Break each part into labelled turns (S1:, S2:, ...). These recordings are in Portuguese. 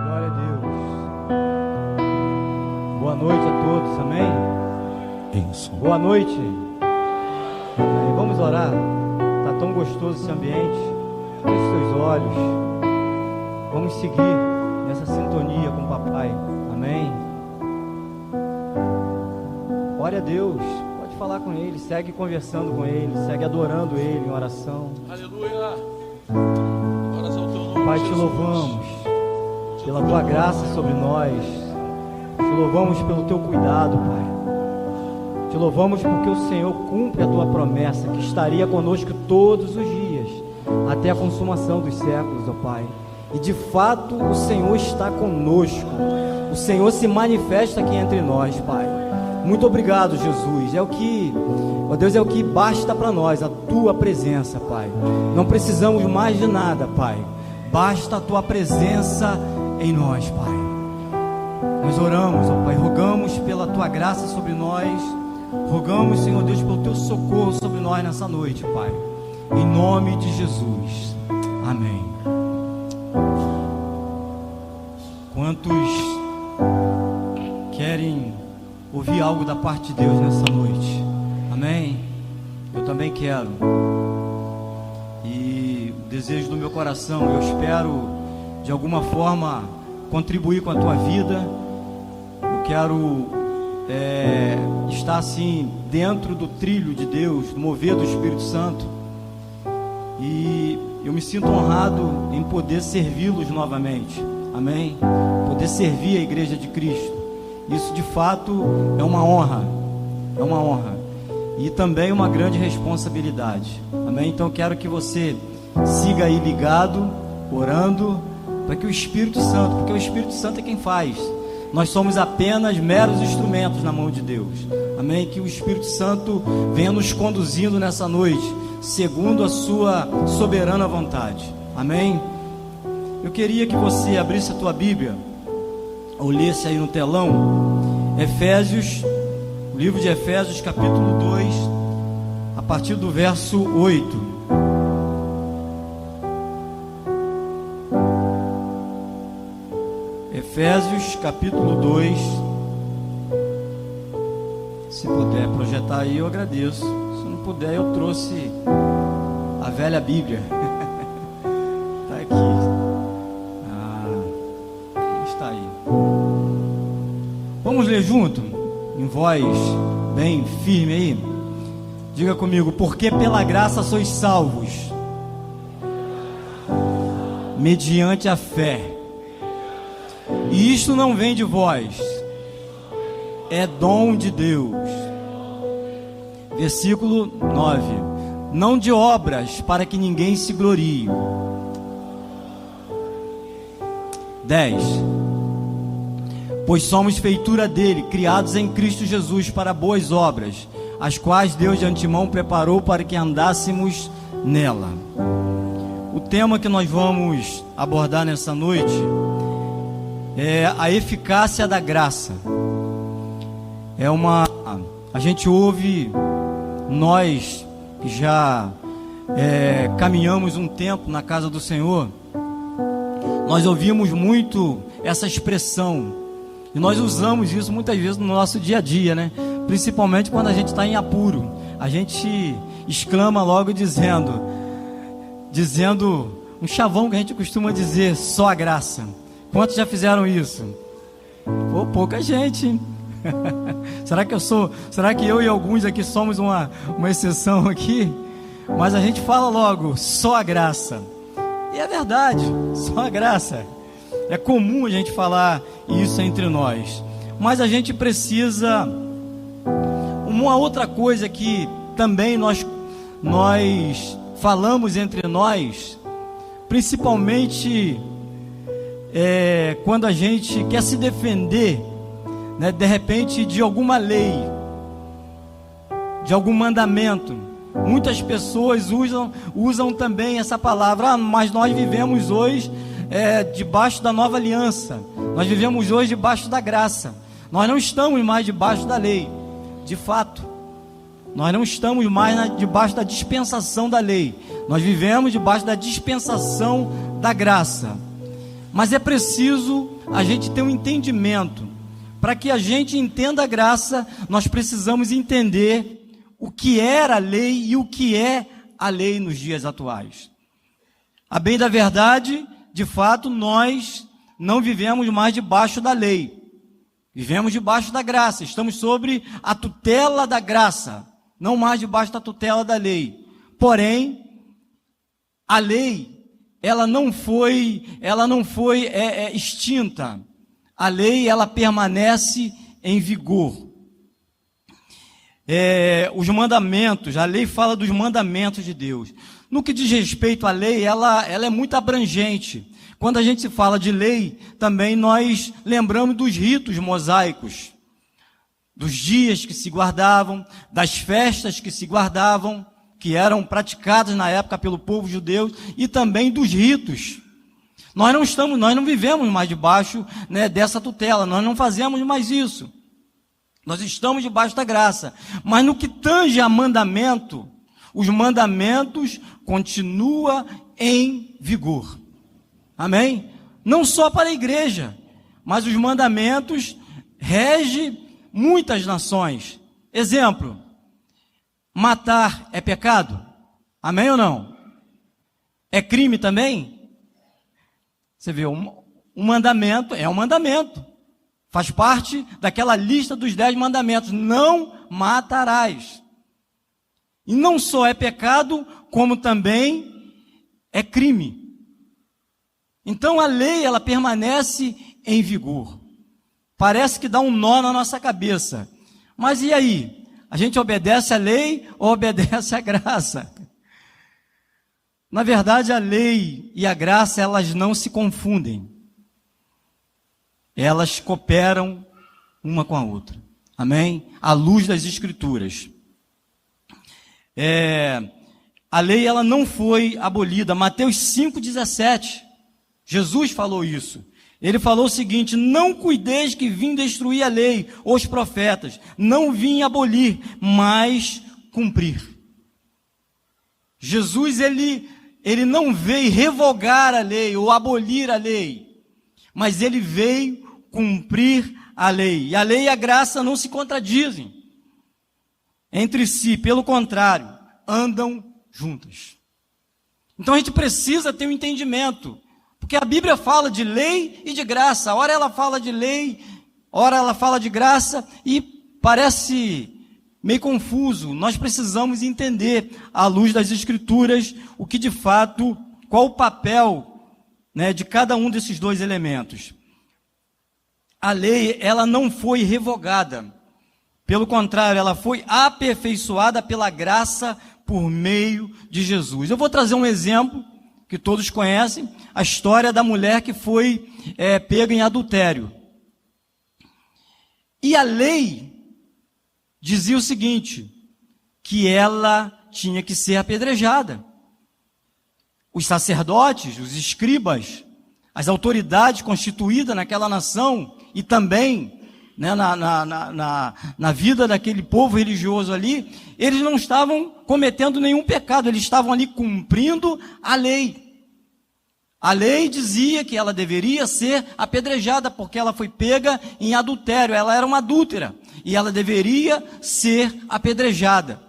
S1: Glória a Deus. Boa noite a todos, amém?
S2: Isso.
S1: Boa noite. Vamos orar. Está tão gostoso esse ambiente. Feche os seus olhos. Vamos seguir nessa sintonia com o Papai, amém? Ore a Deus. Pode falar com Ele. Segue conversando com Ele. Segue adorando Ele em oração.
S2: Aleluia. Glórias ao teu nome,
S1: Pai, te
S2: Jesus.
S1: louvamos pela tua graça sobre nós. Te louvamos pelo teu cuidado, Pai. Te louvamos porque o Senhor cumpre a tua promessa, que estaria conosco todos os dias, até a consumação dos séculos, ó Pai. E de fato o Senhor está conosco. O Senhor se manifesta aqui entre nós, Pai. Muito obrigado, Jesus. É o que, ó Deus, é o que basta para nós, a tua presença, Pai. Não precisamos mais de nada, Pai. Basta a tua presença em nós, Pai. Nós oramos, ó Pai, rogamos pela tua graça sobre nós. Rogamos, Senhor Deus, pelo teu socorro sobre nós nessa noite, Pai. Em nome de Jesus. Amém. Quantos querem ouvir algo da parte de Deus nessa noite? Amém? Eu também quero. E o desejo do meu coração, eu espero de alguma forma contribuir com a tua vida. Eu quero estar assim dentro do trilho de Deus, no mover do Espírito Santo. E eu me sinto honrado em poder servi-los novamente. Amém? Poder servir a Igreja de Cristo. Isso de fato é uma honra. É uma honra. E também uma grande responsabilidade. Amém? Então eu quero que você siga aí ligado, orando, para que o Espírito Santo, porque o Espírito Santo é quem faz. Nós somos apenas meros instrumentos na mão de Deus. Amém? Que o Espírito Santo venha nos conduzindo nessa noite, segundo a sua soberana vontade. Amém? Eu queria que você abrisse a tua Bíblia, ou lesse aí no telão, Efésios, o livro de Efésios, capítulo 2, a partir do verso 8. Efésios, capítulo 2. Se puder projetar aí, eu agradeço. Se não puder, eu trouxe a velha Bíblia. Está aqui. Está aí. Vamos ler junto? Em voz bem firme aí. Diga comigo: porque pela graça sois salvos, mediante a fé. E isto não vem de vós, é dom de Deus. Versículo 9: não de obras, para que ninguém se glorie. 10: pois somos feitura dele, criados em Cristo Jesus para boas obras, as quais Deus de antemão preparou para que andássemos nela. O tema que nós vamos abordar nessa noite é a eficácia da graça. A gente ouve, nós que já caminhamos um tempo na casa do Senhor, nós ouvimos muito essa expressão, e nós usamos isso muitas vezes no nosso dia a dia, né? Principalmente quando a gente está em apuro, a gente exclama logo dizendo um chavão que a gente costuma dizer: só a graça. Quantos já fizeram isso? Pô, pouca gente. Será que eu e alguns aqui somos uma exceção aqui? Mas a gente fala logo: só a graça. E é verdade, só a graça. É comum a gente falar isso entre nós. Mas a gente precisa, uma outra coisa que também nós falamos entre nós, principalmente quando a gente quer se defender, né, de repente de alguma lei, de algum mandamento. Muitas pessoas usam também essa palavra: mas nós vivemos hoje debaixo da nova aliança, nós vivemos hoje debaixo da graça, nós não estamos mais debaixo da lei. De fato, nós não estamos mais debaixo da dispensação da lei, nós vivemos debaixo da dispensação da graça. Mas é preciso a gente ter um entendimento. Para que a gente entenda a graça, nós precisamos entender o que era a lei e o que é a lei nos dias atuais. A bem da verdade, de fato, nós não vivemos mais debaixo da lei. Vivemos debaixo da graça, estamos sobre a tutela da graça, não mais debaixo da tutela da lei. Porém, a lei, ela não foi extinta. A lei, ela permanece em vigor. Os mandamentos, a lei fala dos mandamentos de Deus. No que diz respeito à lei, ela é muito abrangente. Quando a gente fala de lei, também nós lembramos dos ritos mosaicos, dos dias que se guardavam, das festas que se guardavam, que eram praticadas na época pelo povo judeu, e também dos ritos. Nós não vivemos mais debaixo, né, dessa tutela, nós não fazemos mais isso. Nós estamos debaixo da graça. Mas no que tange a mandamento, os mandamentos continuam em vigor. Amém? Não só para a igreja, mas os mandamentos regem muitas nações. Exemplo, matar é pecado? Amém ou não? É crime também? Você vê, um mandamento é um mandamento. Faz parte daquela lista dos 10 mandamentos. Não matarás. E não só é pecado, como também é crime. Então a lei, ela permanece em vigor. Parece que dá um nó na nossa cabeça. Mas e aí? A gente obedece a lei ou obedece a graça? Na verdade, a lei e a graça, elas não se confundem. Elas cooperam uma com a outra. Amém? À luz das Escrituras. A lei, ela não foi abolida. Mateus 5,17. Jesus falou isso. Ele falou o seguinte: não cuideis que vim destruir a lei ou os profetas. Não vim abolir, mas cumprir. Jesus, ele não veio revogar a lei ou abolir a lei, mas ele veio cumprir a lei. E a lei e a graça não se contradizem entre si, pelo contrário, andam juntas. Então a gente precisa ter um entendimento, porque a Bíblia fala de lei e de graça. Ora ela fala de lei, ora ela fala de graça, e parece meio confuso. Nós precisamos entender, à luz das Escrituras, o que de fato, qual o papel, né, de cada um desses dois elementos. A lei, ela não foi revogada. Pelo contrário, ela foi aperfeiçoada pela graça por meio de Jesus. Eu vou trazer um exemplo que todos conhecem, a história da mulher que foi pega em adultério. E a lei dizia o seguinte, que ela tinha que ser apedrejada. Os sacerdotes, os escribas, as autoridades constituídas naquela nação e também, né, na vida daquele povo religioso ali, eles não estavam cometendo nenhum pecado, eles estavam ali cumprindo a lei. A lei dizia que ela deveria ser apedrejada porque ela foi pega em adultério, ela era uma adúltera e ela deveria ser apedrejada.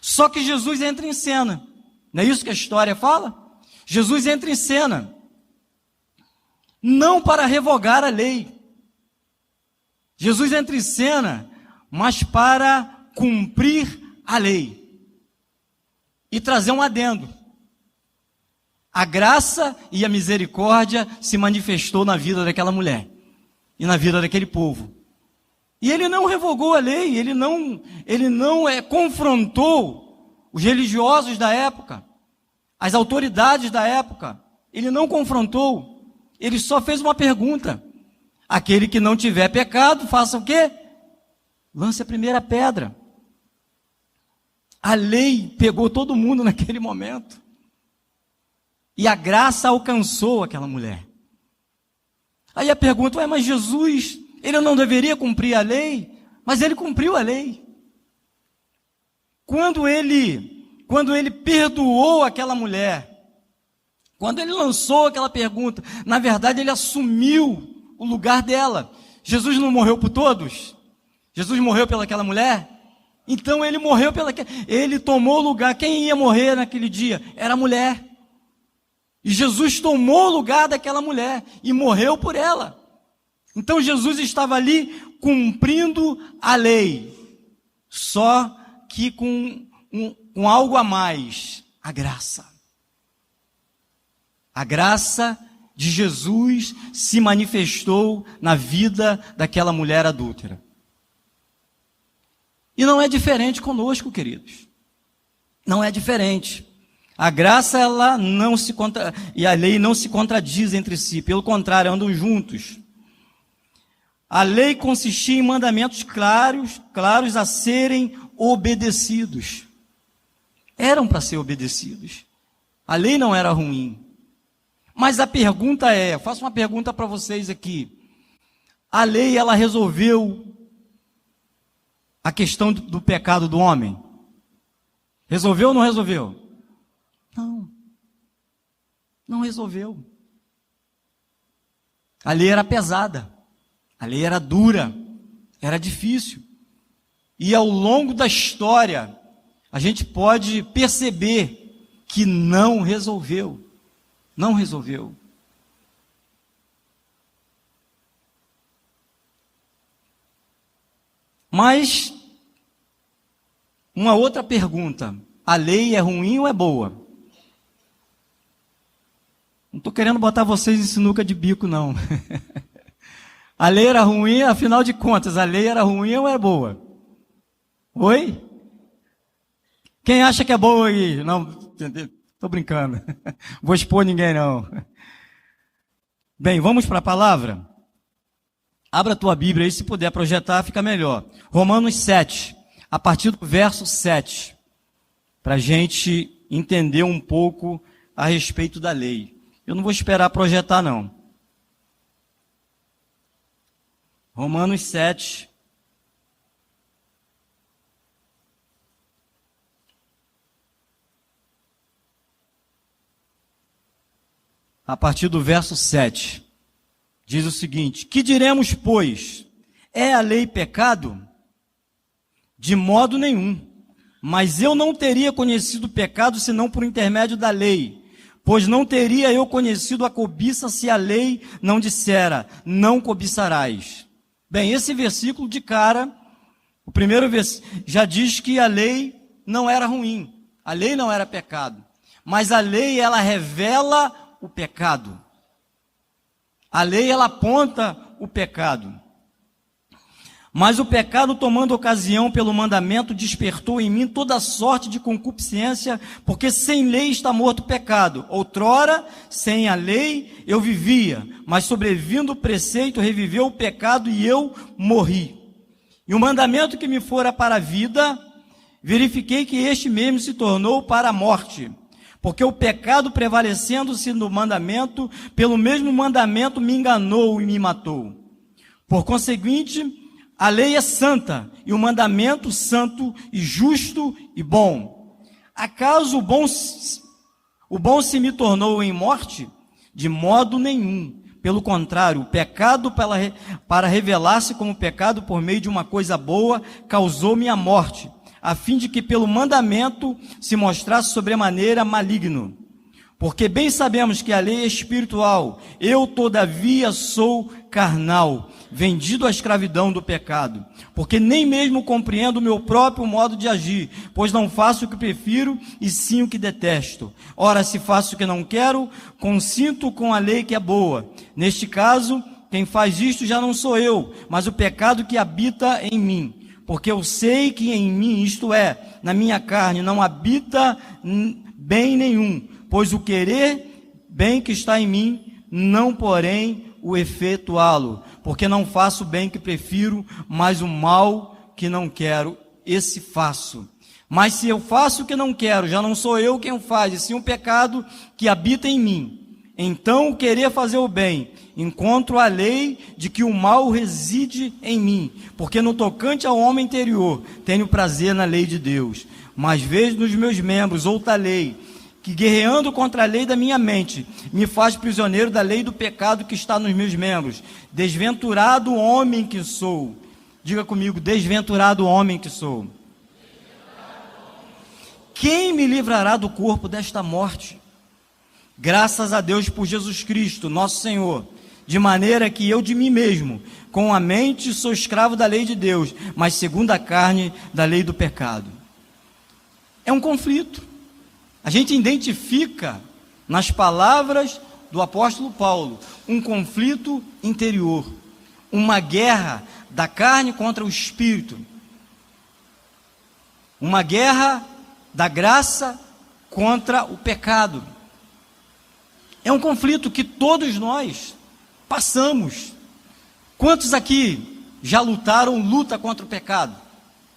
S1: Só que Jesus entra em cena, não é isso que a história fala? Jesus entra em cena, não para revogar a lei. Jesus entra em cena, mas para cumprir a lei e trazer um adendo. A graça e a misericórdia se manifestou na vida daquela mulher e na vida daquele povo. E ele não revogou a lei, ele não confrontou os religiosos da época, as autoridades da época. Ele não confrontou, ele só fez uma pergunta: aquele que não tiver pecado, faça o quê? Lance a primeira pedra. A lei pegou todo mundo naquele momento. E a graça alcançou aquela mulher. Aí a pergunta, mas Jesus, ele não deveria cumprir a lei? Mas ele cumpriu a lei. Quando ele perdoou aquela mulher, Quando ele lançou aquela pergunta, na verdade ele assumiu o lugar dela. Jesus não morreu por todos? Jesus morreu pelaquela mulher? Então ele morreu ele tomou o lugar. Quem ia morrer naquele dia? Era a mulher. E Jesus tomou o lugar daquela mulher e morreu por ela. Então Jesus estava ali cumprindo a lei, só que com algo a mais, a graça. A graça de Jesus se manifestou na vida daquela mulher adúltera. E não é diferente conosco, queridos. Não é diferente. A graça, ela não se e a lei não se contradizem entre si, pelo contrário, andam juntos. A lei consistia em mandamentos claros a serem obedecidos. Eram para ser obedecidos. A lei não era ruim. Mas a pergunta eu faço uma pergunta para vocês aqui. A lei, ela resolveu a questão do pecado do homem? Resolveu ou não resolveu? Não. Não resolveu. A lei era pesada. A lei era dura. Era difícil. E ao longo da história, a gente pode perceber que não resolveu. Não resolveu. Mas, uma outra pergunta: a lei é ruim ou é boa? Não estou querendo botar vocês em sinuca de bico, não. A lei era ruim, afinal de contas, a lei era ruim ou é boa? Oi? Quem acha que é boa aí? Não, estou brincando. Vou expor ninguém, não. Bem, vamos para a palavra? Abra a tua Bíblia aí, se puder projetar, fica melhor. Romanos 7, a partir do verso 7, para a gente entender um pouco a respeito da lei. Eu não vou esperar projetar, não. Romanos 7, a partir do verso 7, diz o seguinte: que diremos, pois? É a lei pecado? De modo nenhum. Mas eu não teria conhecido o pecado senão por intermédio da lei. Pois não teria eu conhecido a cobiça se a lei não dissera, não cobiçarás. Bem, esse versículo de cara, o primeiro versículo, já diz que a lei não era ruim. A lei não era pecado. Mas a lei, ela revela o pecado. A lei, ela aponta o pecado. Mas o pecado, tomando ocasião pelo mandamento, despertou em mim toda sorte de concupiscência, porque sem lei está morto o pecado. Outrora, sem a lei, eu vivia, mas sobrevindo o preceito, reviveu o pecado e eu morri. E o mandamento que me fora para a vida, verifiquei que este mesmo se tornou para a morte. Porque o pecado, prevalecendo-se no mandamento, pelo mesmo mandamento me enganou e me matou. Por conseguinte, a lei é santa, e o mandamento santo e justo e bom. Acaso o bom se me tornou em morte? De modo nenhum. Pelo contrário, o pecado, para revelar-se como pecado por meio de uma coisa boa, causou-me a morte, a fim de que pelo mandamento se mostrasse sobremaneira maligno. Porque bem sabemos que a lei é espiritual, eu todavia sou carnal, vendido à escravidão do pecado. Porque nem mesmo compreendo o meu próprio modo de agir, pois não faço o que prefiro e sim o que detesto. Ora, se faço o que não quero, consinto com a lei que é boa. Neste caso, quem faz isto já não sou eu, mas o pecado que habita em mim. Porque eu sei que em mim, isto é, na minha carne, não habita bem nenhum, pois o querer bem que está em mim, não porém o efetuá-lo, porque não faço o bem que prefiro, mas o mal que não quero, esse faço. Mas se eu faço o que não quero, já não sou eu quem o faz, e sim o pecado que habita em mim. Então, o querer fazer o bem, encontro a lei de que o mal reside em mim, porque no tocante ao homem interior, tenho prazer na lei de Deus. Mas vejo nos meus membros outra lei, que, guerreando contra a lei da minha mente, me faz prisioneiro da lei do pecado que está nos meus membros. Desventurado homem que sou. Diga comigo, desventurado homem que sou. Quem me livrará do corpo desta morte? Graças a Deus por Jesus Cristo, nosso Senhor, de maneira que eu de mim mesmo, com a mente, sou escravo da lei de Deus, mas segundo a carne, da lei do pecado. É um conflito. A gente identifica nas palavras do apóstolo Paulo um conflito interior, uma guerra da carne contra o espírito, uma guerra da graça contra o pecado. É um conflito que todos nós passamos. Quantos aqui já lutaram luta contra o pecado?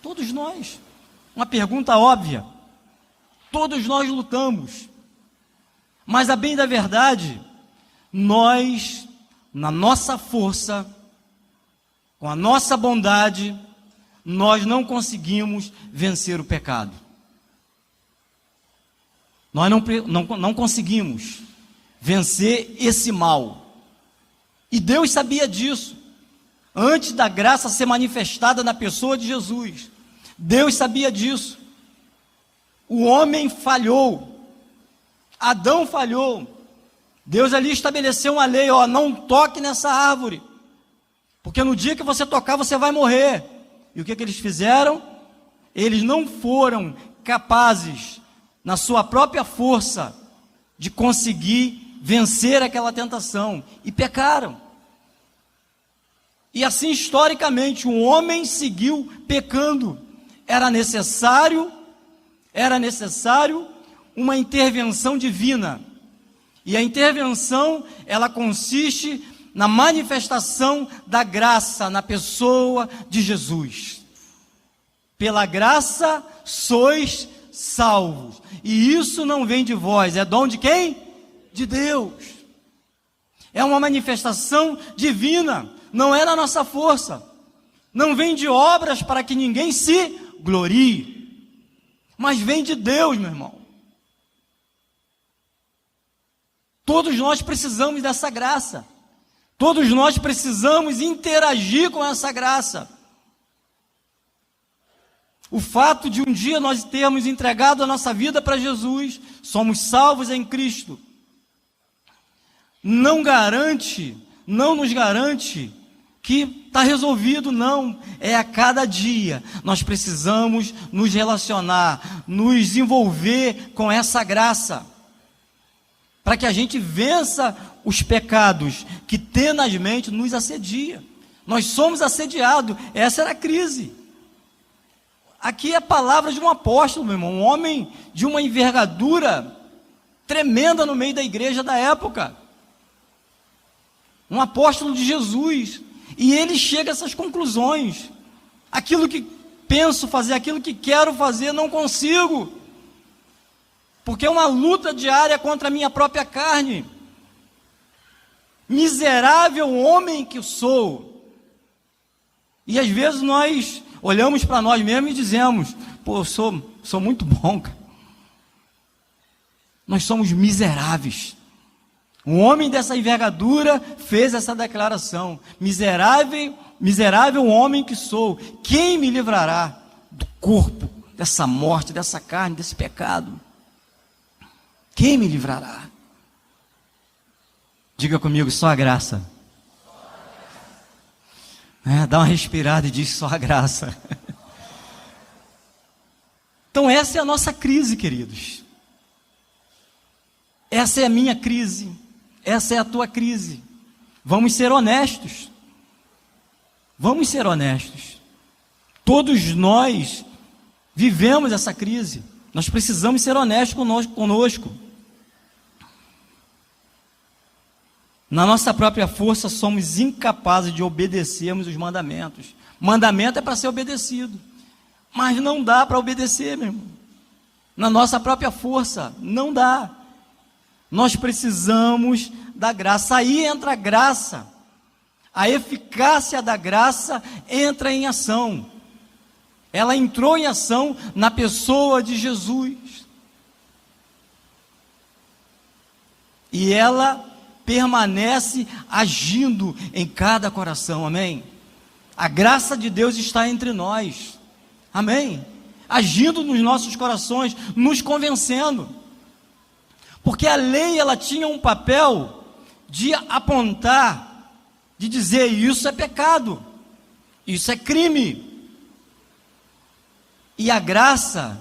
S1: Todos nós. Uma pergunta óbvia. Todos nós lutamos. Mas a bem da verdade, nós, na nossa força, com a nossa bondade, nós não conseguimos vencer o pecado. Nós não conseguimos vencer esse mal. E Deus sabia disso. Antes da graça ser manifestada na pessoa de Jesus, Deus sabia disso. O homem falhou. Adão falhou. Deus ali estabeleceu uma lei, não toque nessa árvore, porque no dia que você tocar, você vai morrer. E o que eles fizeram? Eles não foram capazes, na sua própria força, de conseguir vencer aquela tentação, e pecaram. E assim, historicamente, o homem seguiu pecando. Era necessário uma intervenção divina. E a intervenção, ela consiste na manifestação da graça na pessoa de Jesus. Pela graça sois salvos. E isso não vem de vós, é dom de quem? De Deus. É uma manifestação divina, não é na nossa força. Não vem de obras para que ninguém se glorie, mas vem de Deus, meu irmão. Todos nós precisamos dessa graça. Todos nós precisamos interagir com essa graça. O fato de um dia nós termos entregado a nossa vida para Jesus, somos salvos em Cristo, não nos garante que está resolvido, não. É a cada dia. Nós precisamos nos relacionar, nos envolver com essa graça, para que a gente vença os pecados que tenazmente nos assedia. Nós somos assediados. Essa era a crise. Aqui é a palavra de um apóstolo, meu irmão, um homem de uma envergadura tremenda no meio da igreja da época, um apóstolo de Jesus, e ele chega a essas conclusões. Aquilo que penso fazer, aquilo que quero fazer, não consigo, porque é uma luta diária contra a minha própria carne. Miserável homem que sou. E às vezes nós olhamos para nós mesmos e dizemos: pô, eu sou muito bom, cara. Nós somos miseráveis. Um homem dessa envergadura fez essa declaração: miserável homem que sou, quem me livrará do corpo, dessa morte, dessa carne, desse pecado? Quem me livrará? Diga comigo, só a graça. Dá uma respirada e diz: só a graça. Então essa é a nossa crise, queridos. Essa é a minha crise. Essa é a tua crise. Vamos ser honestos. Vamos ser honestos. Todos nós vivemos essa crise. Nós precisamos ser honestos conosco. Na nossa própria força, somos incapazes de obedecermos os mandamentos. Mandamento é para ser obedecido, mas não dá para obedecer, meu irmão. Na nossa própria força, não dá. Nós precisamos da graça. Aí entra a graça. A eficácia da graça entra em ação. Ela entrou em ação na pessoa de Jesus. e ela permanece agindo em cada coração, amém? A graça de Deus está entre nós, amém? Agindo nos nossos corações, nos convencendo, porque a lei, ela tinha um papel de apontar, de dizer, isso é pecado, isso é crime, e a graça,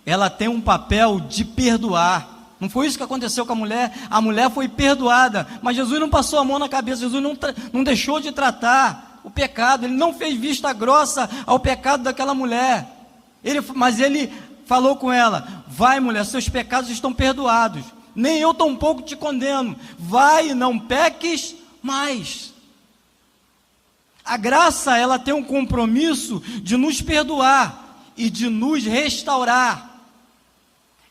S1: ela tem um papel de perdoar. Não foi isso que aconteceu com a mulher foi perdoada, mas Jesus não passou a mão na cabeça, Jesus não deixou de tratar o pecado, ele não fez vista grossa ao pecado daquela mulher, mas ele falou com ela, vai mulher, seus pecados estão perdoados, nem eu tampouco te condeno, vai e não peques mais. A graça, ela tem um compromisso de nos perdoar e de nos restaurar,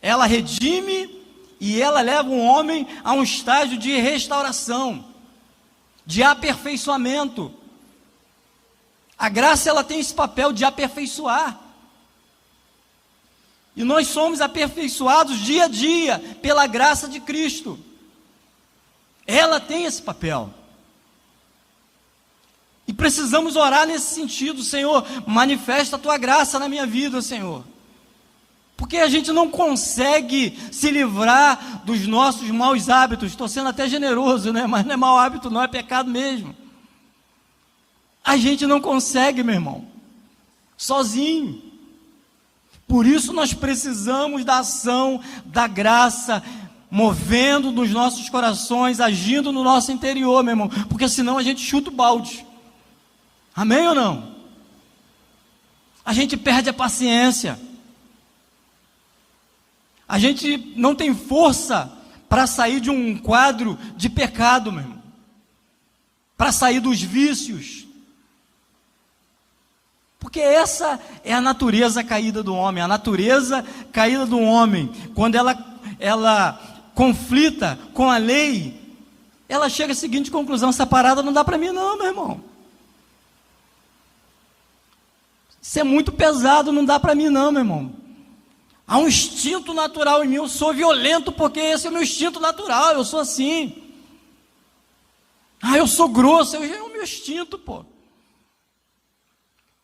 S1: ela redime e ela leva um homem a um estágio de restauração, de aperfeiçoamento. A graça, ela tem esse papel de aperfeiçoar. E nós somos aperfeiçoados dia a dia pela graça de Cristo. Ela tem esse papel. E precisamos orar nesse sentido, Senhor, manifesta a tua graça na minha vida, Senhor. Porque a gente não consegue se livrar dos nossos maus hábitos. Estou sendo até generoso, né? Mas não é mau hábito, não, é pecado mesmo. A gente não consegue, meu irmão, sozinho. Por isso nós precisamos da ação, da graça, movendo nos nossos corações, agindo no nosso interior, meu irmão. Porque senão a gente chuta o balde. Amém ou não? A gente perde a paciência. A gente não tem força para sair de um quadro de pecado, meu irmão. Para sair dos vícios. Porque essa é a natureza caída do homem. A natureza caída do homem, quando ela conflita com a lei, ela chega à seguinte conclusão: essa parada não dá para mim não, meu irmão. Isso é muito pesado, não dá para mim não, meu irmão. Há um instinto natural em mim, eu sou violento porque esse é o meu instinto natural, eu sou assim. Eu sou grosso, é o meu instinto, pô.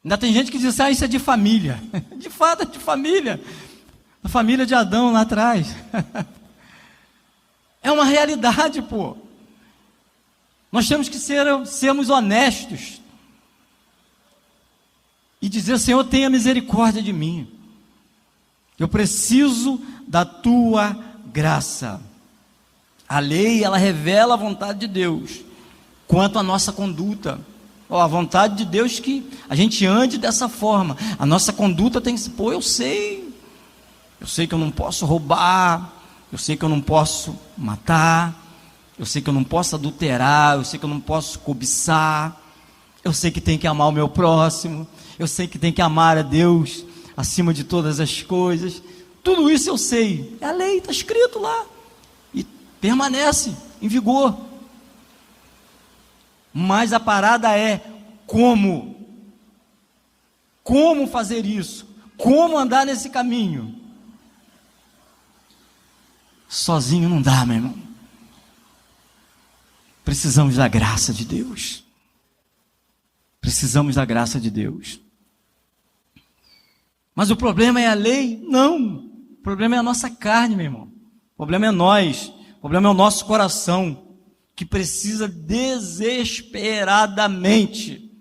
S1: Ainda tem gente que diz assim, isso é de família. De fato é de família. A família de Adão lá atrás. É uma realidade, pô. Nós temos que sermos honestos. E dizer, Senhor, tenha misericórdia de mim. Eu preciso da tua graça. A lei, ela revela a vontade de Deus quanto à nossa conduta. A vontade de Deus que a gente ande dessa forma. A nossa conduta tem que ser, eu sei que eu não posso roubar, eu sei que eu não posso matar, eu sei que eu não posso adulterar, eu sei que eu não posso cobiçar, eu sei que tem que amar o meu próximo, eu sei que tem que amar a Deus acima de todas as coisas. Tudo isso eu sei, é a lei, está escrito lá e permanece em vigor. Mas a parada é como fazer isso, como andar nesse caminho. Sozinho não dá, meu irmão. Precisamos da graça de Deus. Precisamos da graça de Deus. Mas o problema é a lei? Não. O problema é a nossa carne, meu irmão. O problema é nós. O problema é o nosso coração, que precisa desesperadamente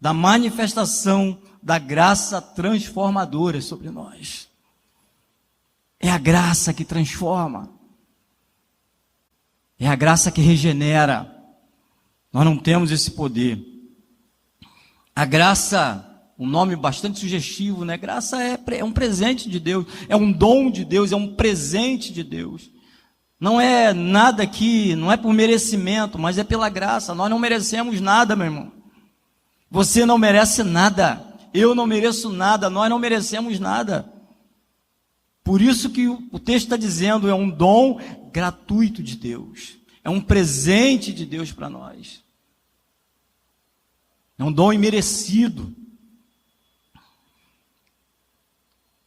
S1: da manifestação da graça transformadora sobre nós. É a graça que transforma. É a graça que regenera. Nós não temos esse poder. A graça, um nome bastante sugestivo, né? Graça é um presente de Deus, é um dom de Deus, é um presente de Deus. Não é nada que, não é por merecimento, mas é pela graça. Nós não merecemos nada, meu irmão. Você não merece nada, eu não mereço nada, nós não merecemos nada. Por isso que o texto está dizendo, é um dom gratuito de Deus, é um presente de Deus para nós, é um dom imerecido.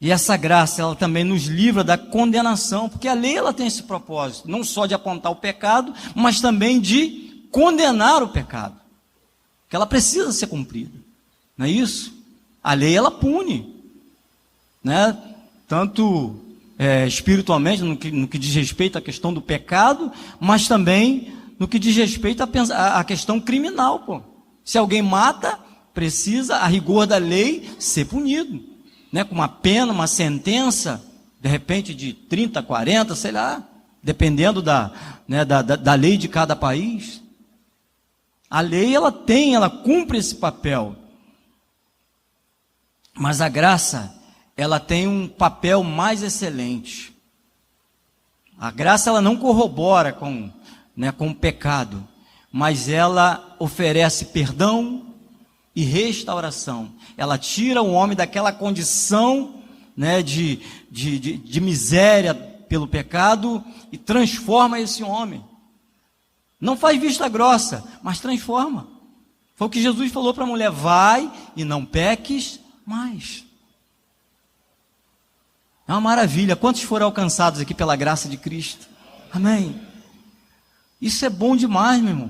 S1: E essa graça, ela também nos livra da condenação, porque a lei, ela tem esse propósito, não só de apontar o pecado, mas também de condenar o pecado, que ela precisa ser cumprida, não é isso? A lei, ela pune, né? Tanto espiritualmente, no que diz respeito à questão do pecado, mas também no que diz respeito à questão criminal, pô. Se alguém mata, precisa, a rigor da lei, ser punido, né? Com uma pena, uma sentença, de repente de 30, 40, sei lá, dependendo da lei de cada país. A lei, ela cumpre esse papel. Mas a graça, ela tem um papel mais excelente. A graça, ela não corrobora com o pecado, mas ela oferece perdão e restauração. Ela tira o homem daquela condição, né, de miséria pelo pecado e transforma esse homem. Não faz vista grossa, mas transforma. Foi o que Jesus falou para a mulher: vai e não peques mais. É uma maravilha. Quantos foram alcançados aqui pela graça de Cristo? Amém. Isso é bom demais, meu irmão.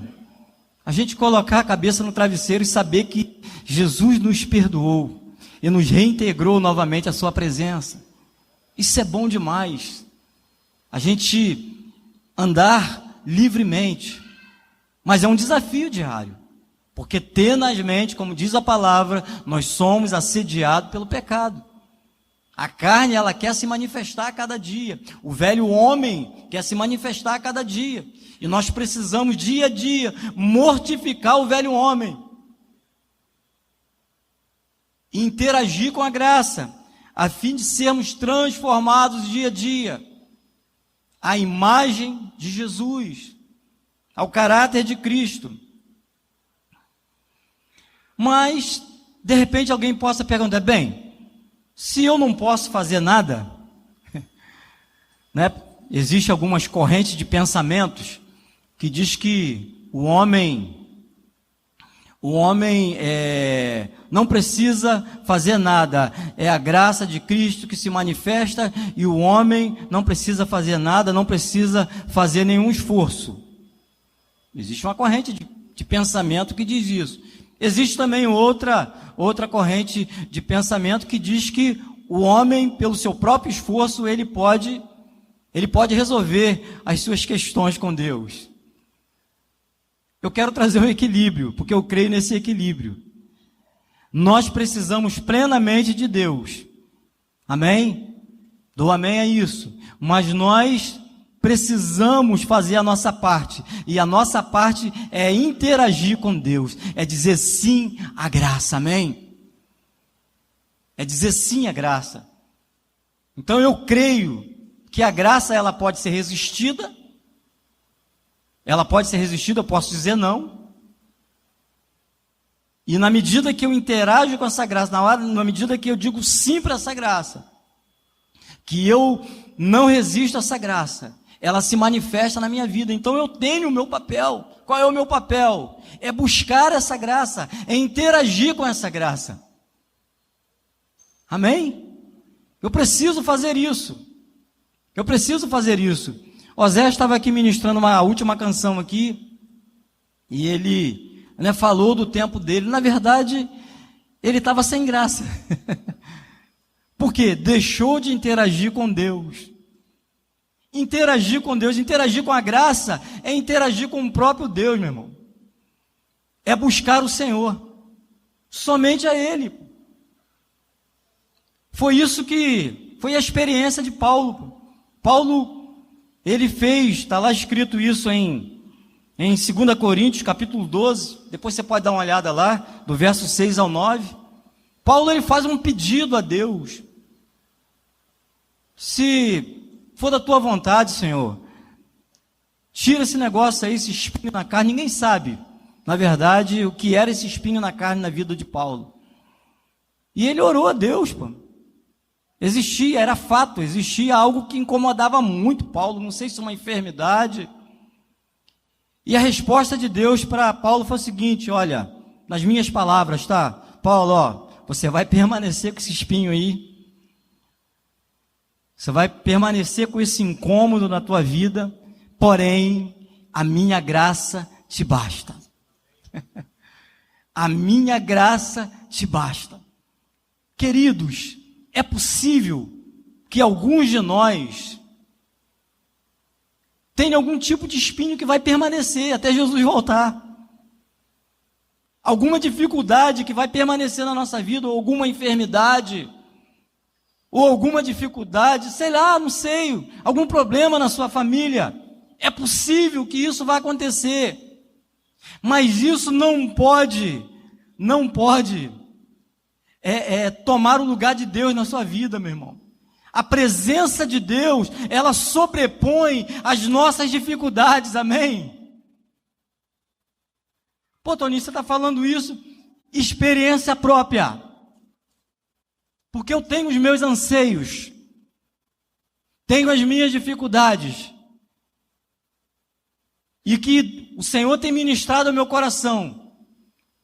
S1: A gente colocar a cabeça no travesseiro e saber que Jesus nos perdoou e nos reintegrou novamente à sua presença. Isso é bom demais. A gente andar livremente, mas é um desafio diário, porque tenazmente, como diz a palavra, nós somos assediados pelo pecado. A carne, ela quer se manifestar a cada dia. O velho homem quer se manifestar a cada dia. E nós precisamos, dia a dia, mortificar o velho homem. E interagir com a graça, a fim de sermos transformados dia a dia à imagem de Jesus, ao caráter de Cristo. Mas, de repente, alguém possa perguntar: bem, se eu não posso fazer nada, né? Existem algumas correntes de pensamentos que diz que o homem não precisa fazer nada, é a graça de Cristo que se manifesta, e o homem não precisa fazer nada, não precisa fazer nenhum esforço. Existe uma corrente de pensamento que diz isso. Existe também outra corrente de pensamento que diz que o homem, pelo seu próprio esforço, ele pode resolver as suas questões com Deus. Eu quero trazer um equilíbrio, porque eu creio nesse equilíbrio. Nós precisamos plenamente de Deus. Amém? Dou amém a isso. Mas nós precisamos fazer a nossa parte, e a nossa parte é interagir com Deus, é dizer sim à graça, amém? É dizer sim à graça. Então eu creio que a graça, ela pode ser resistida, eu posso dizer não, e na medida que eu interajo com essa graça, na medida que eu digo sim para essa graça, que eu não resisto a essa graça, ela se manifesta na minha vida. Então eu tenho o meu papel. Qual é o meu papel? É buscar essa graça, é interagir com essa graça. Amém? Eu preciso fazer isso. Osé estava aqui ministrando uma última canção aqui, e ele falou do tempo dele. Na verdade, ele estava sem graça. Por quê? Deixou de interagir com Deus. Interagir com Deus, interagir com a graça, é interagir com o próprio Deus, meu irmão. É buscar o Senhor, somente a Ele. Foi a experiência de Paulo. Paulo, ele fez, está lá escrito isso em 2 Coríntios, capítulo 12, depois você pode dar uma olhada lá, do verso 6 ao 9. Paulo, ele faz um pedido a Deus: se for da tua vontade, Senhor, tira esse negócio aí, esse espinho na carne. Ninguém sabe, na verdade, o que era esse espinho na carne na vida de Paulo. E ele orou a Deus, pô. Era fato, existia algo que incomodava muito Paulo, não sei se uma enfermidade. E a resposta de Deus para Paulo foi o seguinte: olha, nas minhas palavras, tá? Paulo, você vai permanecer com esse espinho aí, Você vai permanecer com esse incômodo na tua vida, porém, a minha graça te basta. A minha graça te basta. Queridos, é possível que alguns de nós tenham algum tipo de espinho que vai permanecer até Jesus voltar. Alguma dificuldade que vai permanecer na nossa vida, ou alguma enfermidade, ou alguma dificuldade, sei lá, não sei, algum problema na sua família. É possível que isso vá acontecer, mas isso não pode tomar o lugar de Deus na sua vida, meu irmão. A presença de Deus, ela sobrepõe as nossas dificuldades, amém? Pô, Toninho, você está falando isso, experiência própria, porque eu tenho os meus anseios, tenho as minhas dificuldades, e que o Senhor tem ministrado ao meu coração,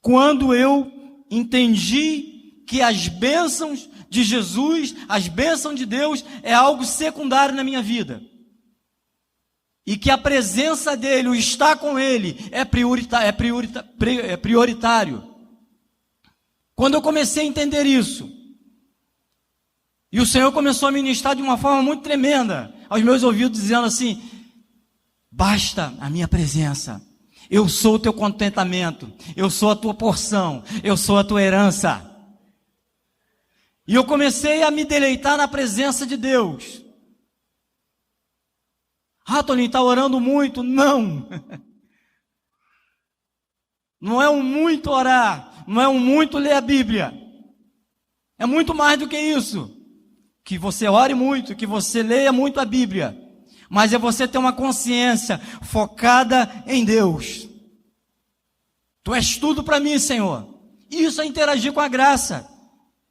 S1: quando eu entendi que as bênçãos de Jesus, as bênçãos de Deus, é algo secundário na minha vida, e que a presença dEle, o estar com Ele, é prioritário. Quando eu comecei a entender isso, e o Senhor começou a ministrar de uma forma muito tremenda aos meus ouvidos, dizendo assim: basta a minha presença, eu sou o teu contentamento, eu sou a tua porção, eu sou a tua herança. E eu comecei a me deleitar na presença de Deus. Ah, Toninho, está orando muito? Não. Não é um muito orar, não é um muito ler a Bíblia. É muito mais do que isso. Que você ore muito, que você leia muito a Bíblia. Mas é você ter uma consciência focada em Deus. Tu és tudo para mim, Senhor. Isso é interagir com a graça.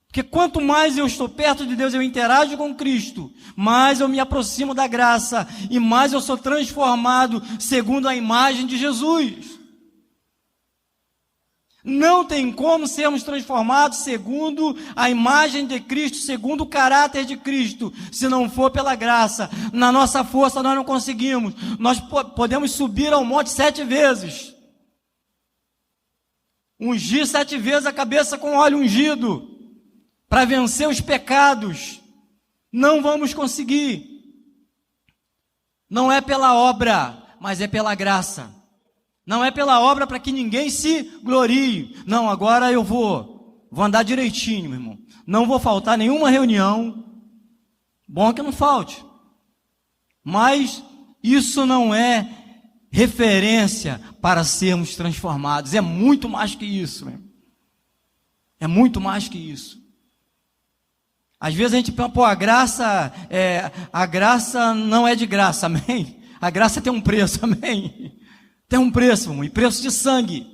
S1: Porque quanto mais eu estou perto de Deus, eu interajo com Cristo, mais eu me aproximo da graça e mais eu sou transformado segundo a imagem de Jesus. Não tem como sermos transformados segundo a imagem de Cristo, segundo o caráter de Cristo, se não for pela graça. Na nossa força nós não conseguimos. Nós podemos subir ao monte 7 vezes, ungir 7 vezes a cabeça com óleo ungido, para vencer os pecados. Não vamos conseguir. Não é pela obra, mas é pela graça. Não é pela obra para que ninguém se glorie. Não, agora eu vou andar direitinho, meu irmão. Não vou faltar nenhuma reunião. Bom que não falte. Mas isso não é referência para sermos transformados. É muito mais que isso, meu irmão. É muito mais que isso. Às vezes a gente pensa, pô, a graça não é de graça, amém? A graça tem um preço, amém? Tem um preço, irmão, e preço de sangue.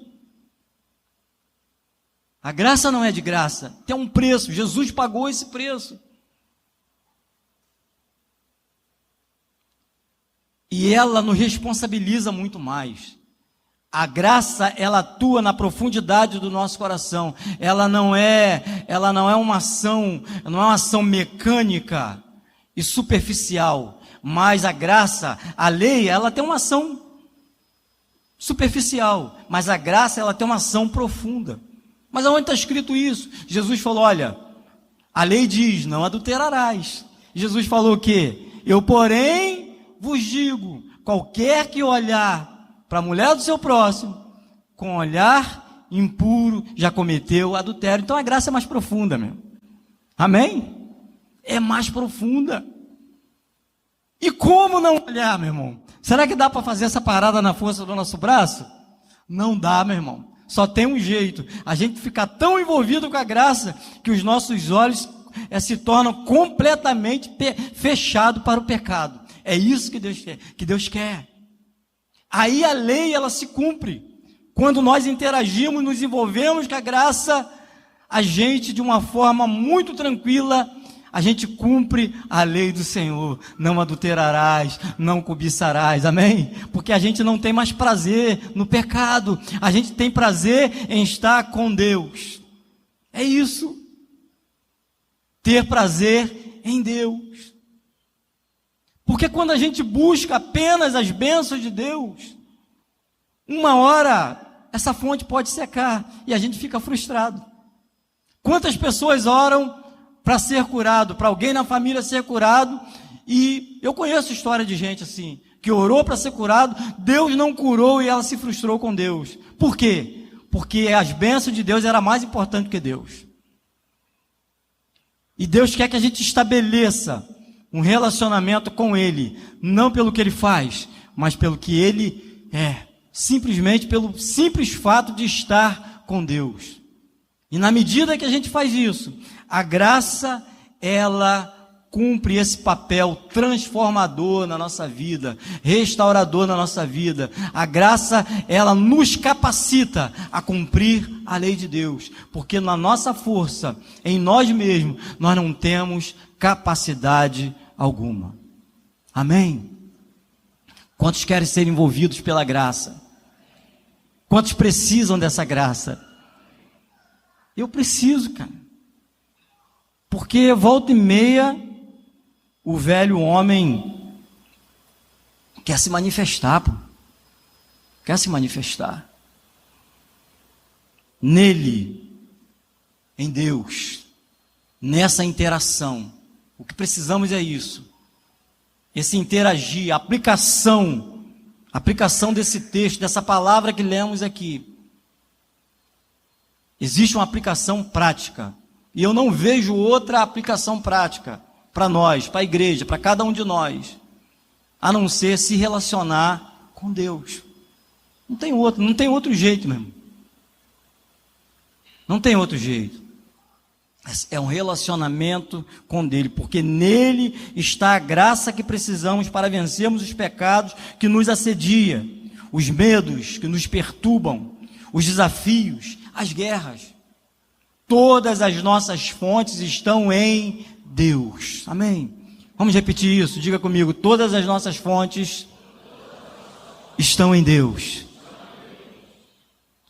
S1: A graça não é de graça, tem um preço, Jesus pagou esse preço. E ela nos responsabiliza muito mais. A graça, ela atua na profundidade do nosso coração. Ela não é uma ação mecânica e superficial. Mas a graça, a lei, ela tem uma ação superficial. Mas a graça, ela tem uma ação profunda. Mas aonde está escrito isso? Jesus falou, olha, a lei diz, não adulterarás. Jesus falou o quê? Eu, porém, vos digo, qualquer que olhar para a mulher do seu próximo, com olhar impuro, já cometeu adultério. Então a graça é mais profunda, meu. Amém? É mais profunda. E como não olhar, meu irmão? Será que dá para fazer essa parada na força do nosso braço? Não dá, meu irmão. Só tem um jeito. A gente fica tão envolvido com a graça que os nossos olhos se tornam completamente fechados para o pecado. É isso que Deus quer. Aí a lei, ela se cumpre. Quando nós interagimos, nos envolvemos com a graça, a gente, de uma forma muito tranquila, a gente cumpre a lei do Senhor. Não adulterarás, não cobiçarás, amém? Porque a gente não tem mais prazer no pecado. A gente tem prazer em estar com Deus. É isso. Ter prazer em Deus. Porque quando a gente busca apenas as bênçãos de Deus, uma hora essa fonte pode secar e a gente fica frustrado. Quantas pessoas oram para ser curado, para alguém na família ser curado, e eu conheço história de gente assim, que orou para ser curado, Deus não curou e ela se frustrou com Deus. Por quê? Porque as bênçãos de Deus eram mais importantes que Deus. E Deus quer que a gente estabeleça um relacionamento com Ele, não pelo que Ele faz, mas pelo que Ele é, simplesmente pelo simples fato de estar com Deus. E na medida que a gente faz isso, a graça, ela cumpre esse papel transformador na nossa vida, restaurador na nossa vida. A graça, ela nos capacita a cumprir a lei de Deus, porque na nossa força, em nós mesmos, nós não temos capacidade alguma. Amém? Quantos querem ser envolvidos pela graça? Quantos precisam dessa graça? Eu preciso, cara. Porque volta e meia, o velho homem quer se manifestar, pô. Quer se manifestar. Nele, em Deus, nessa interação. O que precisamos é isso. Esse interagir, a aplicação desse texto, dessa palavra que lemos aqui. Existe uma aplicação prática. E eu não vejo outra aplicação prática para nós, para a igreja, para cada um de nós, a não ser se relacionar com Deus. Não tem outro jeito mesmo. Não tem outro jeito. É um relacionamento com Ele, porque nele está a graça que precisamos para vencermos os pecados que nos assediam, os medos que nos perturbam, os desafios, as guerras. Todas as nossas fontes estão em Deus. Amém? Vamos repetir isso, diga comigo. Todas as nossas fontes estão em Deus.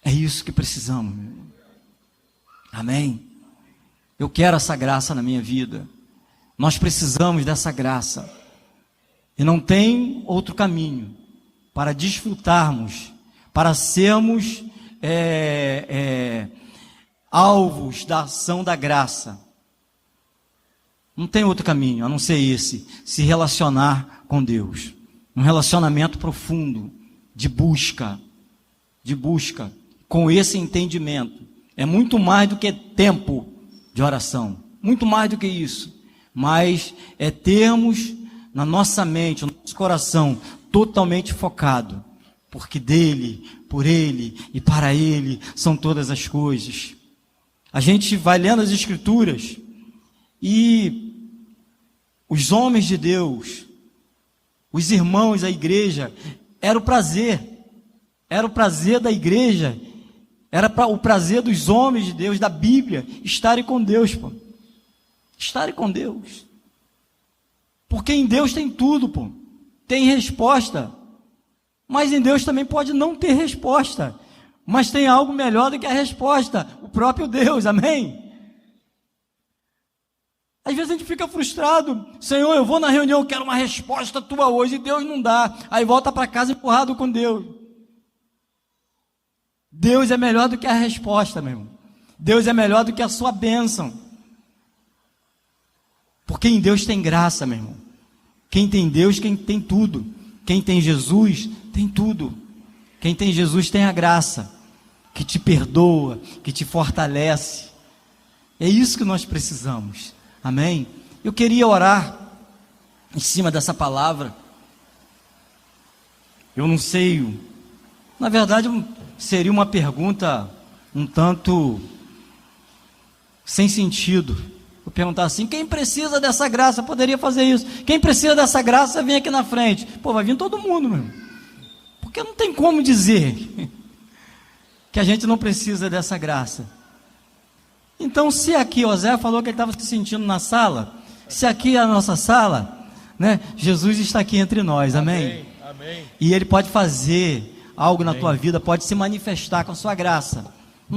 S1: É isso que precisamos. Amém? Eu quero essa graça na minha vida. Nós precisamos dessa graça. E não tem outro caminho para desfrutarmos, para sermos alvos da ação da graça. Não tem outro caminho, a não ser esse, se relacionar com Deus. Um relacionamento profundo, de busca, com esse entendimento. É muito mais do que tempo de oração, muito mais do que isso. Mas é termos na nossa mente, no nosso coração, totalmente focado. Porque dele, por ele e para ele são todas as coisas. A gente vai lendo as Escrituras e os homens de Deus, os irmãos da igreja, era o prazer da igreja, era o prazer dos homens de Deus, da Bíblia, estarem com Deus, pô. Estarem com Deus. Porque em Deus tem tudo, pô. Tem resposta. Mas em Deus também pode não ter resposta. Mas tem algo melhor do que a resposta, o próprio Deus, amém? Às vezes a gente fica frustrado, Senhor, eu vou na reunião, eu quero uma resposta tua hoje, e Deus não dá, aí volta para casa empurrado com Deus. Deus é melhor do que a resposta, meu irmão. Deus é melhor do que a sua bênção. Porque em Deus tem graça, meu irmão. Quem tem Deus, quem tem tudo. Quem tem Jesus, tem tudo. Quem tem Jesus tem a graça, que te perdoa, que te fortalece. É isso que nós precisamos. Amém? Eu queria orar em cima dessa palavra. Eu não sei, na verdade seria uma pergunta um tanto sem sentido. Vou perguntar assim, quem precisa dessa graça poderia fazer isso? Quem precisa dessa graça vem aqui na frente. Pô, vai vir todo mundo mesmo. Porque não tem como dizer que a gente não precisa dessa graça. Então, se aqui, José falou que ele estava se sentindo na sala, se aqui é a nossa sala, né, Jesus está aqui entre nós, amém?
S2: Amém.
S1: E Ele pode fazer algo na tua vida, pode se manifestar com a sua graça.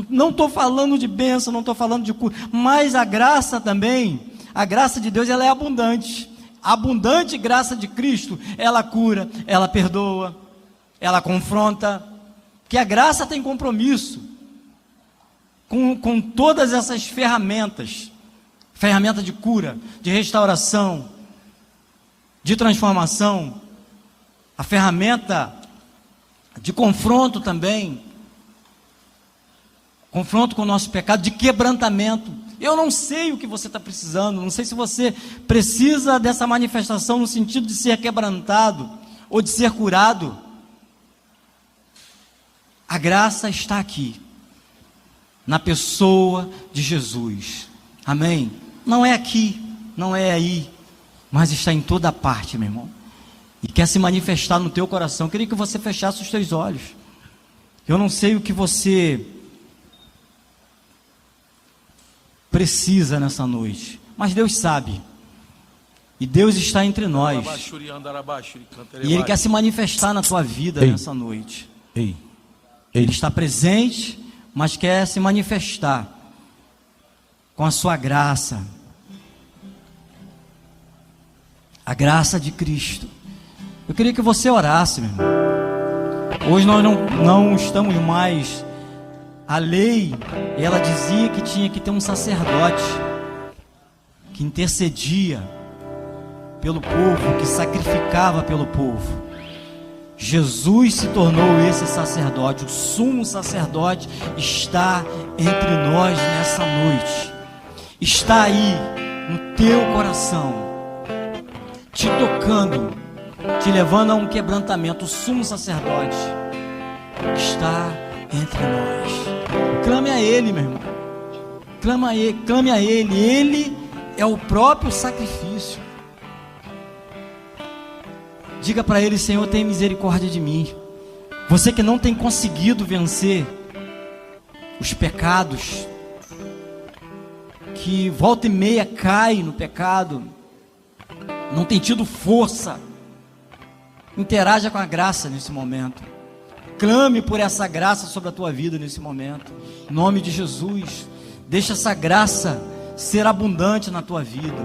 S1: Não estou falando de bênção, não estou falando de cura, mas a graça também, a graça de Deus, ela é abundante. A abundante graça de Cristo, ela cura, ela perdoa, ela confronta, que a graça tem compromisso com todas essas ferramentas de cura, de restauração, de transformação, a ferramenta de confronto também, confronto com o nosso pecado, de quebrantamento. Eu não sei o que você está precisando, não sei se você precisa dessa manifestação no sentido de ser quebrantado ou de ser curado. A graça está aqui, na pessoa de Jesus, amém? Não é aqui, não é aí, mas está em toda parte, meu irmão, e quer se manifestar no teu coração. Eu queria que você fechasse os teus olhos. Eu não sei o que você precisa nessa noite, mas Deus sabe, e Deus está entre nós, e Ele quer se manifestar na tua vida nessa noite. Ele está presente, mas quer se manifestar com a sua graça, a graça de Cristo. Eu queria que você orasse, meu irmão. Hoje nós não estamos mais. A lei, ela dizia que tinha que ter um sacerdote que intercedia pelo povo, que sacrificava pelo povo. Jesus se tornou esse sacerdote, o sumo sacerdote está entre nós nessa noite, está aí no teu coração, te tocando, te levando a um quebrantamento. O sumo sacerdote está entre nós. Clame a Ele, meu irmão, clame a Ele, Ele é o próprio sacrifício. Diga para Ele: Senhor, tem misericórdia de mim. Você que não tem conseguido vencer os pecados, que volta e meia cai no pecado, não tem tido força, interaja com a graça nesse momento. Clame por essa graça sobre a tua vida nesse momento, em nome de Jesus. Deixa essa graça ser abundante na tua vida.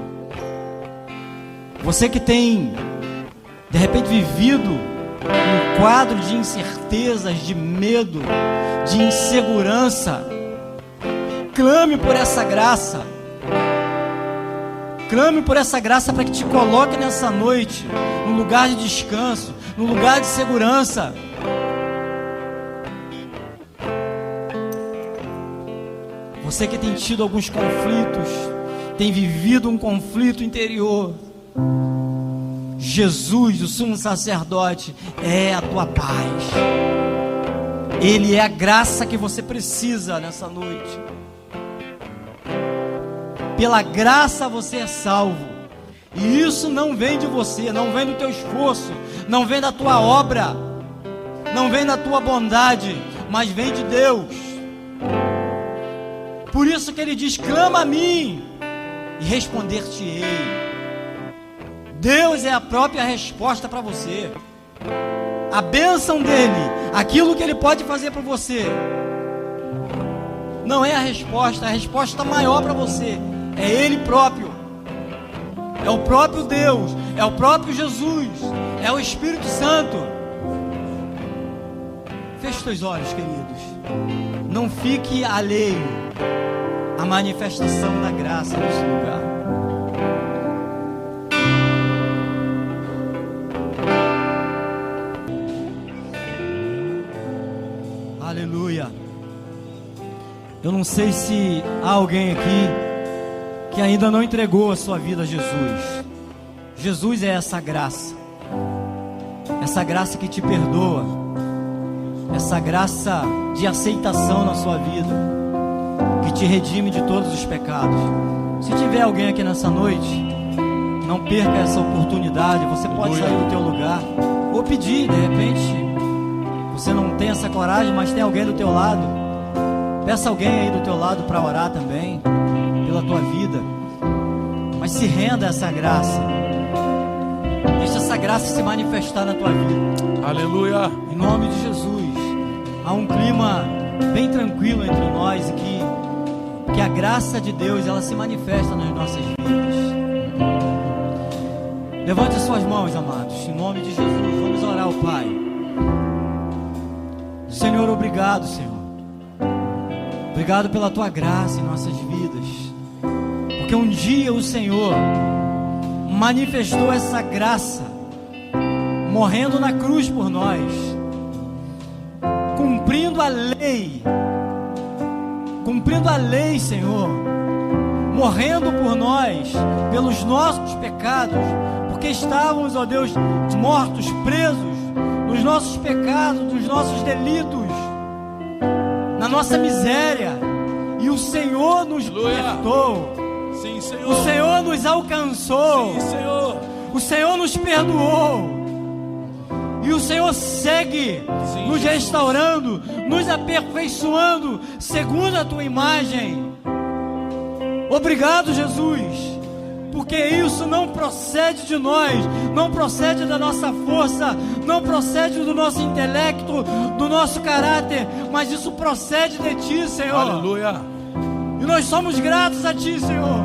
S1: Você que tem de repente vivido um quadro de incertezas, de medo, de insegurança, clame por essa graça. Clame por essa graça para que te coloque nessa noite num lugar de descanso, num lugar de segurança. Você que tem tido alguns conflitos, tem vivido um conflito interior, Jesus, o sumo sacerdote, é a tua paz. Ele é a graça que você precisa nessa noite. Pela graça você é salvo. E isso não vem de você, não vem do teu esforço, não vem da tua obra, não vem da tua bondade, mas vem de Deus. Por isso que ele diz: clama a mim e responder-te-ei. Deus é a própria resposta para você. A bênção dele, aquilo que ele pode fazer para você, não é a resposta maior para você é ele próprio. É o próprio Deus, é o próprio Jesus, é o Espírito Santo. Feche os teus olhos, queridos. Não fique alheio à manifestação da graça nesse lugar. Aleluia. Eu não sei se há alguém aqui que ainda não entregou a sua vida a Jesus. Jesus é essa graça que te perdoa, essa graça de aceitação na sua vida, que te redime de todos os pecados. Se tiver alguém aqui nessa noite, não perca essa oportunidade. Você pode sair do teu lugar ou pedir, de repente você não tem essa coragem, mas tem alguém do teu lado. Peça alguém aí do teu lado para orar também pela tua vida. Mas se renda a essa graça. Deixa essa graça se manifestar na tua vida.
S2: Aleluia.
S1: Em nome de Jesus. Há um clima bem tranquilo entre nós e que a graça de Deus, ela se manifesta nas nossas vidas. Levante as suas mãos, amados, em nome de Jesus. Vamos orar ao Pai. Senhor, obrigado, Senhor. Obrigado pela Tua graça em nossas vidas. Porque um dia o Senhor manifestou essa graça, morrendo na cruz por nós, cumprindo a lei, Senhor, morrendo por nós, pelos nossos pecados, porque estávamos, ó Deus, mortos, presos, nos nossos pecados, nos nossos delitos, na nossa miséria, e o Senhor nos libertou.
S2: Sim, Senhor.
S1: O Senhor nos alcançou.
S2: Sim, Senhor.
S1: O Senhor nos perdoou. E o Senhor segue nos restaurando, nos aperfeiçoando segundo a Tua imagem. Obrigado, Jesus, porque isso não procede de nós, não procede da nossa força, não procede do nosso intelecto, do nosso caráter, mas isso procede de Ti, Senhor.
S2: Aleluia.
S1: E nós somos gratos a Ti, Senhor,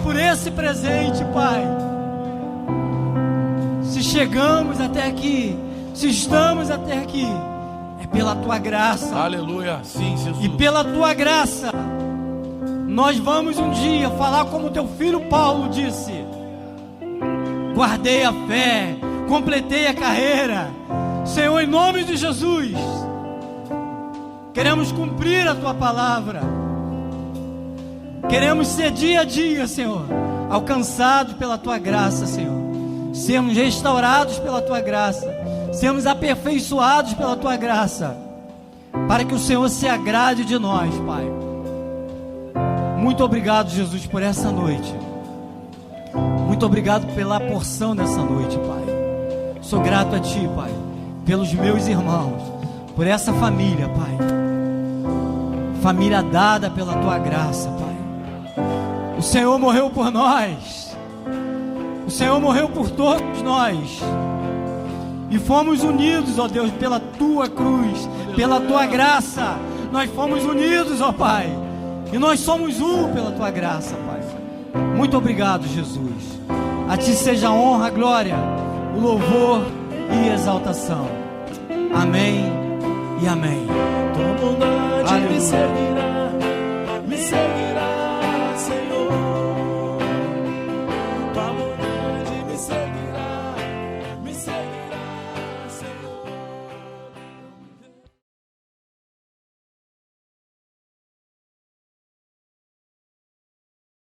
S1: por esse presente, Pai. Se chegamos até aqui, se estamos até aqui, é pela Tua graça.
S2: Aleluia. Sim, Jesus.
S1: E pela Tua graça, nós vamos um dia falar como Teu filho Paulo disse: guardei a fé, completei a carreira. Senhor, em nome de Jesus, queremos cumprir a Tua palavra. Queremos ser dia a dia, Senhor, alcançados pela Tua graça, Senhor. Sermos restaurados pela Tua graça, sermos aperfeiçoados pela Tua graça, para que o Senhor se agrade de nós, Pai. Muito obrigado, Jesus, por essa noite. Muito obrigado pela porção dessa noite, Pai. Sou grato a Ti, Pai, pelos meus irmãos, por essa família, Pai. Família dada pela Tua graça, Pai. O Senhor morreu por nós. O Senhor morreu por todos nós. E fomos unidos, ó Deus, pela Tua cruz, pela Tua graça. Nós fomos unidos, ó Pai. E nós somos um pela Tua graça, Pai. Muito obrigado, Jesus. A Ti seja a honra, a glória, o louvor e a exaltação. Amém e amém.
S2: Tua bondade me seguirá.